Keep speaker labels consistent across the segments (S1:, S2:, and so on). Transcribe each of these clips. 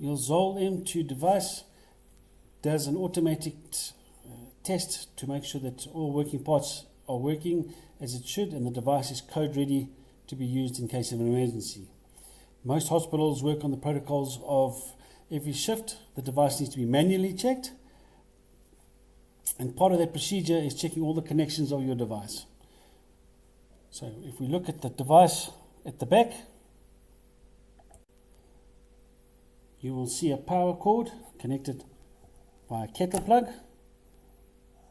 S1: Your ZOLL M2 device does an automatic test to make sure that all working parts are working as it should and the device is code ready to be used in case of an emergency. Most hospitals work on the protocols of every shift. The device needs to be manually checked, and part of that procedure is checking all the connections of your device. So if we look at the device at the back, you will see a power cord connected by a kettle plug.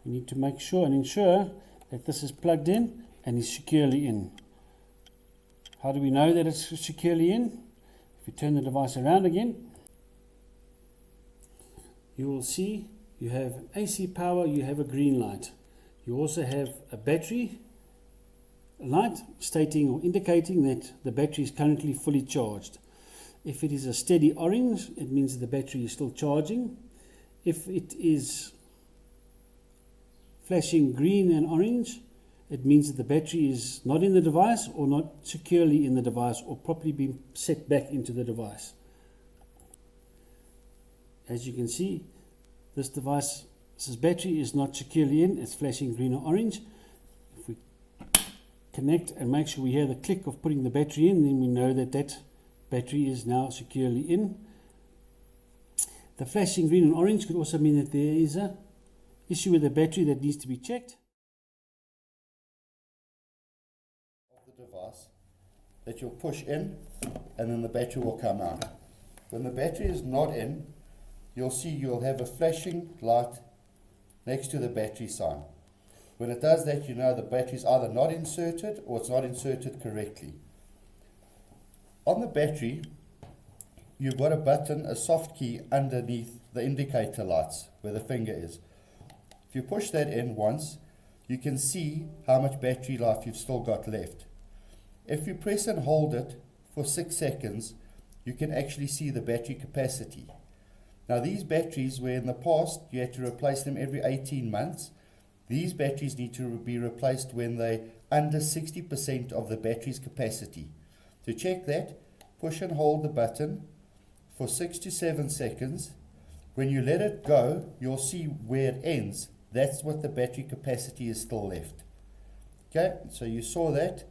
S1: You need to make sure and ensure that this is plugged in and is securely in. How do we know that it's securely in? If you turn the device around again, you will see you have AC power, you have a green light. You also have a battery light stating or indicating that the battery is currently fully charged. If it is a steady orange, it means that the battery is still charging. If it is flashing green and orange, it means that the battery is not in the device or not securely in the device or properly being set back into the device. As you can see, this device's battery is not securely in, it's flashing green or orange. If we connect and make sure we hear the click of putting the battery in, then we know that that battery is now securely in. The flashing green and orange could also mean that there is an issue with the battery that needs to be checked.
S2: The device that you'll push in and then the battery will come out. When the battery is not in, you'll see you'll have a flashing light next to the battery sign. When it does that, you know the battery is either not inserted or it's not inserted correctly. On the battery, you've got a button, a soft key underneath the indicator lights where the finger is. If you push that in once, you can see how much battery life you've still got left. If you press and hold it for 6 seconds, you can actually see the battery capacity. Now these batteries, where in the past you had to replace them every 18 months, these batteries need to be replaced when they're under 60% of the battery's capacity. To check that, push and hold the button for 6 to 7 seconds. When you let it go, you'll see where it ends. That's what the battery capacity is still left. Okay, so you saw that.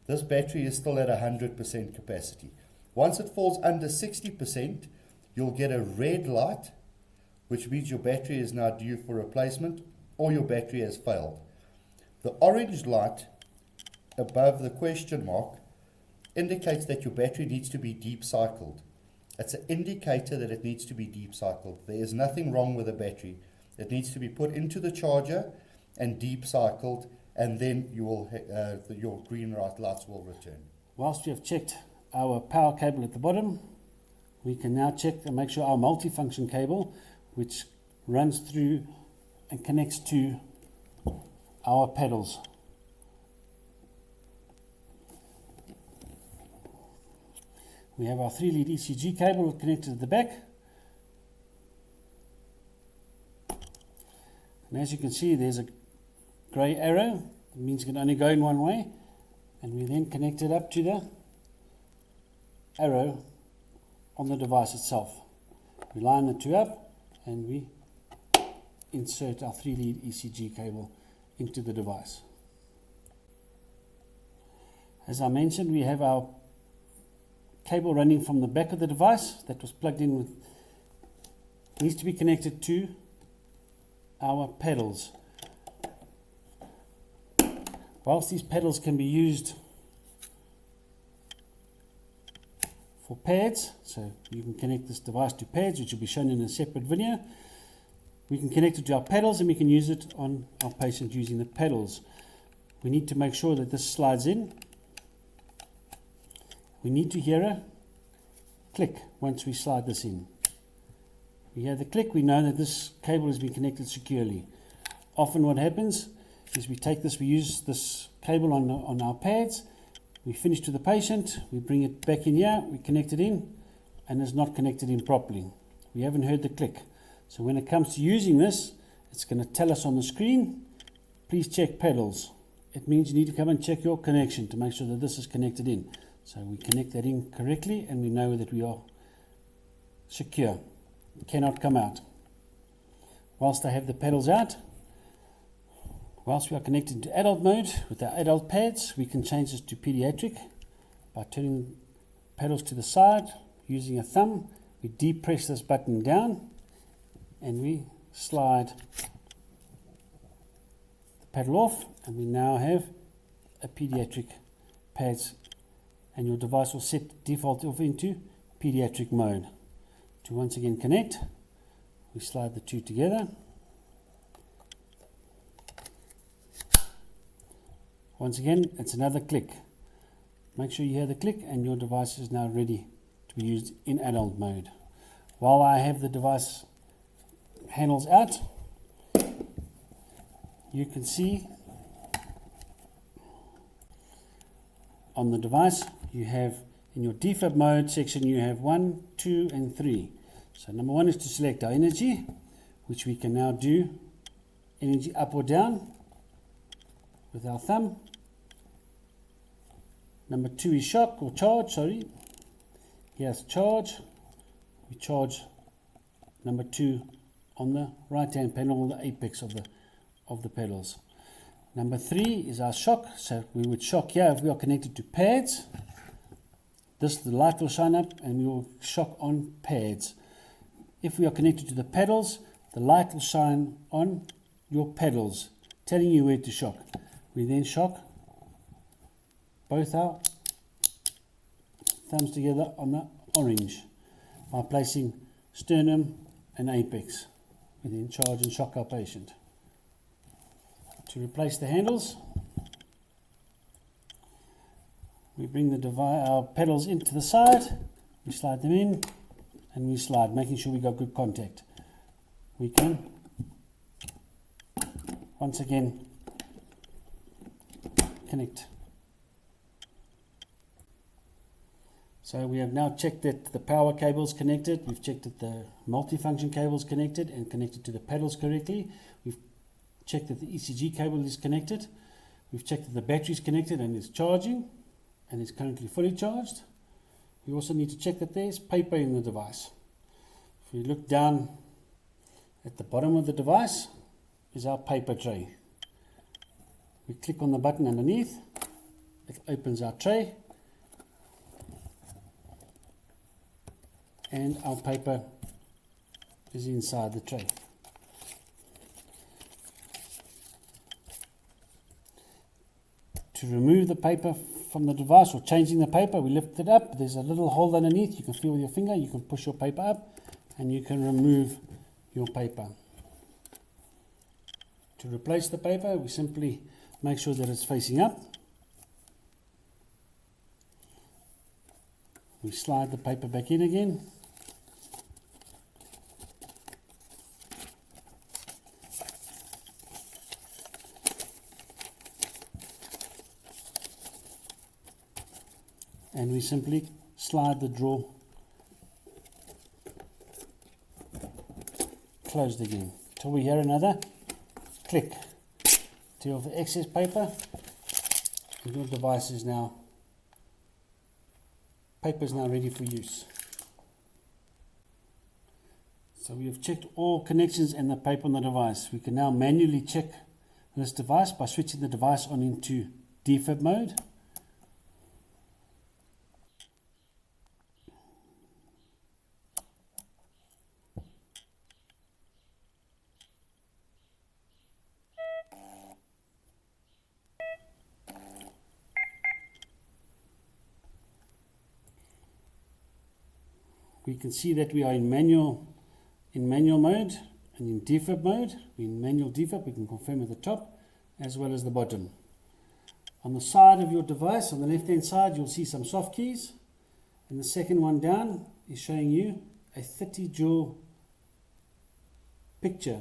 S2: This battery is still at 100% capacity. Once it falls under 60%, you'll get a red light, which means your battery is now due for replacement or your battery has failed. The orange light above the question mark indicates that your battery needs to be deep cycled. It's an indicator that it needs to be deep cycled. There is nothing wrong with the battery. It needs to be put into the charger and deep cycled, and then you will your green lights will return.
S1: Whilst we have checked our power cable at the bottom, we can now check and make sure our multifunction cable, which runs through and connects to our pedals. We have our 3-lead ECG cable connected at the back. And as you can see, there's a grey arrow. It means it can only go in one way. And we then connect it up to the arrow on the device itself. We line the two up and we insert our 3-lead ECG cable into the device. As I mentioned, we have our cable running from the back of the device that was plugged in with, needs to be connected to our pedals. Whilst these pedals can be used for pads, so you can connect this device to pads, which will be shown in a separate video. We can connect it to our pedals and we can use it on our patient using the pedals. We need to make sure that this slides in. We need to hear a click once we slide this in. We hear the click, we know that this cable has been connected securely. Often what happens is we take this, we use this cable on our pads, we finish to the patient, we bring it back in here, we connect it in, and it's not connected in properly. We haven't heard the click. So when it comes to using this, it's going to tell us on the screen, please check pedals. It means you need to come and check your connection to make sure that this is connected in. So we connect that in correctly and we know that we are secure. It cannot come out. Whilst I have the pedals out, whilst we are connected to adult mode with our adult pads, we can change this to pediatric by turning pedals to the side, using a thumb. We depress this button down and we slide the pedal off, and we now have a pediatric pads, and your device will set default off into pediatric mode. To once again connect, we slide the two together. Once again, it's another click. Make sure you hear the click and your device is now ready to be used in adult mode. While I have the device handles out, you can see on the device you have in your defib mode section you have 1, 2 and 3. So number 1 is to select our energy, which we can now do energy up or down with our thumb. Number 2 is shock or charge, sorry. Here's charge. We charge number 2 on the right hand panel, the apex of the pedals. Number 3 is our shock. So we would shock here if we are connected to pads. The light will shine up and we will shock on pads. If we are connected to the pedals, the light will shine on your pedals, telling you where to shock. We then shock both our thumbs together on the orange by placing sternum and apex. We then charge and shock our patient. To replace the handles, we bring our pedals into the side, we slide them in and we slide, making sure we got good contact. We can once again connect. So we have now checked that the power cable is connected, we've checked that the multifunction cable is connected and connected to the pedals correctly. We've checked that the ECG cable is connected. We've checked that the battery is connected and is charging and is currently fully charged. We also need to check that there's paper in the device. If we look down at the bottom of the device is our paper tray. We click on the button underneath, it opens our tray and our paper is inside the tray. To remove the paper from the device or changing the paper, we lift it up. There's a little hole underneath. You can feel with your finger. You can push your paper up and you can remove your paper. To replace the paper, we simply make sure that it's facing up. We slide the paper back in again. And we simply slide the drawer closed again till we hear another click. Take off the excess paper and your device is now, paper is now ready for use. So we have checked all connections and the paper on the device. We can now manually check this device by switching the device on into defib mode. We can see that we are in manual mode and in defib mode. We're in manual defib, we can confirm at the top as well as the bottom. On the side of your device, on the left hand side, you'll see some soft keys, and the second one down is showing you a 30 joule picture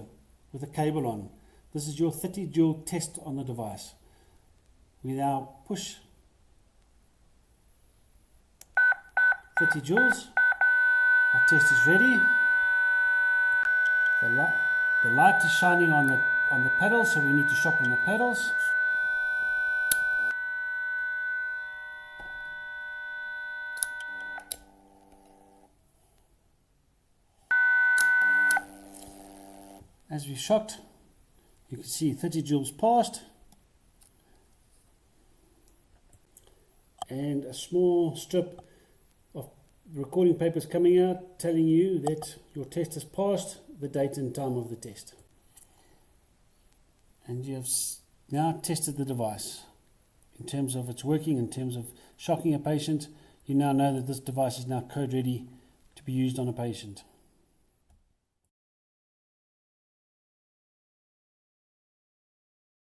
S1: with a cable on. This is your 30 joule test on the device. We now push 30 joules. Our test is ready. The light is shining on the pedals, so we need to shock on the pedals. As we shocked, you can see 30 joules passed, and a small strip of recording papers coming out telling you that your test has passed, the date and time of the test. And you have now tested the device in terms of its working, in terms of shocking a patient. You now know that this device is now code ready to be used on a patient.